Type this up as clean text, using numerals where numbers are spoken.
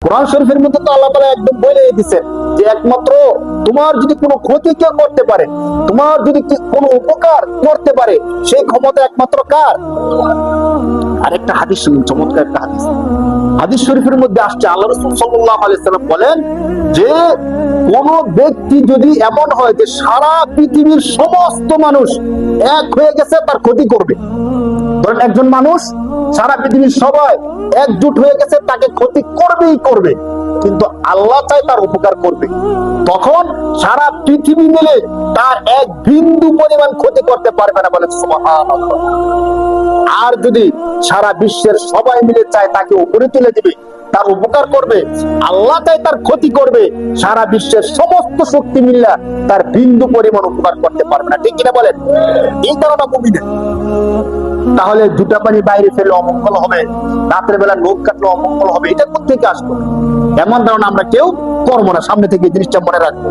কোরআন শরীফের মধ্যে তো আল্লাহ তাআলা একদম বলে দিয়েছেন যে একমাত্র তোমার যদি কোনো ক্ষতি কেউ করতে পারে, তোমার যদি কোনো উপকার করতে পারে, সেই ক্ষমতা একমাত্র কার? আরেকটা হাদিস শুনুন, চমৎকার একটা হাদিস। হাদিস শরীফের মধ্যে আসছে আল্লাহ রাসূল সাল্লাল্লাহু আলাইহি সাল্লাম বলেন যে কোন ব্যক্তি যদি এমন হয় যে সারা পৃথিবীর সমস্ত মানুষ এক হয়ে গেছে তার ক্ষতি করবে, ধরেন একজন মানুষ সারা পৃথিবীর সবাই একজুট হয়ে গেছে তাকে ক্ষতি করবেই করবে, কিন্তু আল্লাহ চাই তার উপকার করবে, তখন সারা পৃথিবী মিলে তার এক বিন্দু পরিমাণ ক্ষতি করতে পারবে না, বলে সুবহানাল্লাহ। আর যদি সারা বিশ্বের সবাই মিলে চায় তাকে উপরে তুলে দিবে, তার উপকার করবে, আল্লাহ চাই তার ক্ষতি করবে, সারা বিশ্বের সমস্ত শক্তি মিল্লা তার বিন্দু পরিমাণ উপকার করতে পারবে না। ঠিক কিনা বলেন? এই ধারণা মুমিনের। তাহলে দুটা পানি বাইরে ফেলে অমঙ্গল হবে, রাতের বেলা নখ কাটলে অমঙ্গল হবে, এটা কোথা থেকে আসবে? এমন ধারণা আমরা কেউ করবো না। সামনে থেকে জিনিসটা মনে রাখবো।